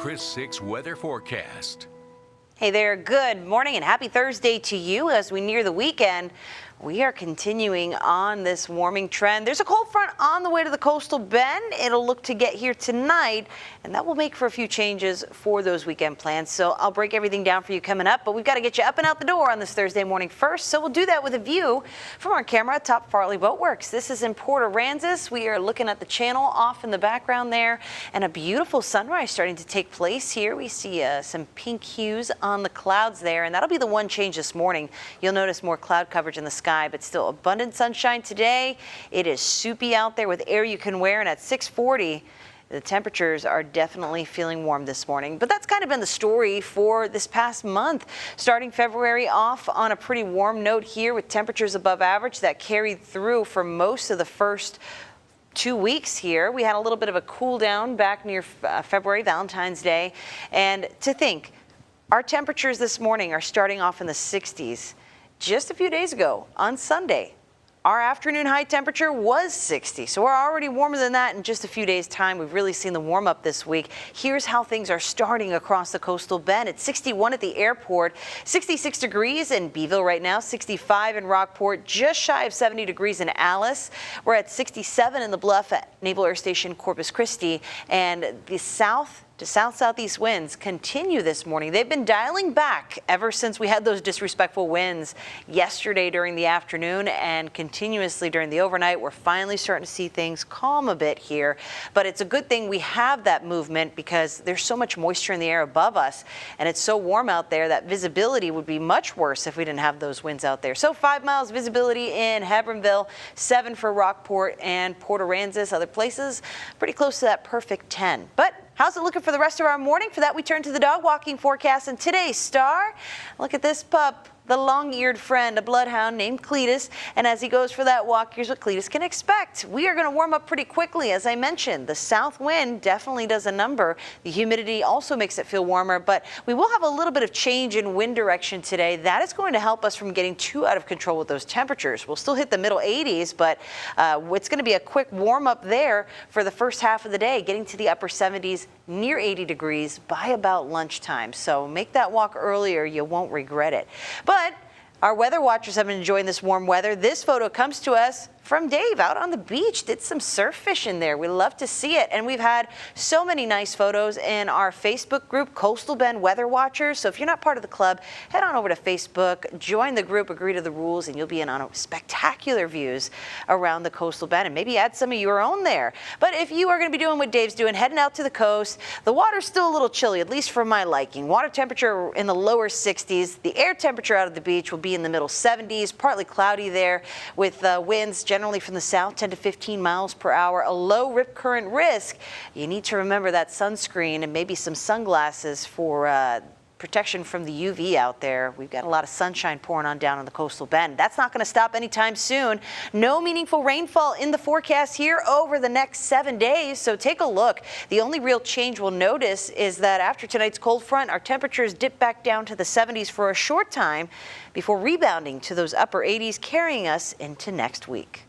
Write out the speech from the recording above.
Chris 6 weather forecast. Hey there, good morning and happy Thursday to you as we near the weekend. We are continuing on this warming trend. There's a cold front on the way to the coastal bend. It'll look to get here tonight, and that will make for a few changes for those weekend plans. So I'll break everything down for you coming up, but we've got to get you up and out the door on this Thursday morning first. So we'll do that with a view from our camera atop Farley Boat Works. This is in Port Aransas. We are looking at the channel off in the background there, and a beautiful sunrise starting to take place here. We see some pink hues on the clouds there, and that'll be the one change this morning. You'll notice more cloud coverage in the sky, but still abundant sunshine today. It is soupy out there with air you can wear, and at 6:40, the temperatures are definitely feeling warm this morning. But that's kind of been the story for this past month. Starting February off on a pretty warm note here with temperatures above average that carried through for most of the first 2 weeks here. We had a little bit of a cool down back near February, Valentine's Day. And to think, our temperatures this morning are starting off in the 60s. Just a few days ago on Sunday, our afternoon high temperature was 60. So we're already warmer than that in just a few days' time. We've really seen the warm up this week. Here's how things are starting across the coastal bend. It's 61 at the airport, 66 degrees in Beeville right now, 65 in Rockport, just shy of 70 degrees in Alice. We're at 67 in the Bluff at Naval Air Station Corpus Christi, and the south to south-southeast winds continue this morning. They've been dialing back ever since we had those disrespectful winds yesterday during the afternoon and continuously during the overnight. We're finally starting to see things calm a bit here, but it's a good thing we have that movement because there's so much moisture in the air above us, and it's so warm out there that visibility would be much worse if we didn't have those winds out there. So 5 miles visibility in Hebronville, 7 for Rockport and Port Aransas. Other places pretty close to that perfect 10. But how's it looking for the rest of our morning? For that, we turn to the dog walking forecast, and today's star, look at this pup, the long-eared friend, a bloodhound named Cletus. And as he goes for that walk, here's what Cletus can expect. We are going to warm up pretty quickly. As I mentioned, the south wind definitely does a number. The humidity also makes it feel warmer, but we will have a little bit of change in wind direction today. That is going to help us from getting too out of control with those temperatures. We'll still hit the middle 80s, but it's going to be a quick warm up there for the first half of the day, getting to the upper 70s, near 80 degrees by about lunchtime. So make that walk earlier. You won't regret it. But our weather watchers have been enjoying this warm weather. This photo comes to us from Dave out on the beach. Did some surf fishing there. We love to see it. And we've had so many nice photos in our Facebook group, Coastal Bend Weather Watchers. So if you're not part of the club, head on over to Facebook, join the group, agree to the rules, and you'll be in on spectacular views around the coastal bend and maybe add some of your own there. But if you are going to be doing what Dave's doing, heading out to the coast, the water's still a little chilly, at least for my liking. Water temperature in the lower 60s. The air temperature out of the beach will be in the middle 70s, partly cloudy there with winds generally from the south, 10 to 15 miles per hour, a low rip current risk. You need to remember that sunscreen and maybe some sunglasses for protection from the UV out there. We've got a lot of sunshine pouring on down on the coastal bend. That's not going to stop anytime soon. No meaningful rainfall in the forecast here over the next 7 days, so take a look. The only real change we'll notice is that after tonight's cold front, our temperatures dip back down to the 70s for a short time before rebounding to those upper 80s, carrying us into next week.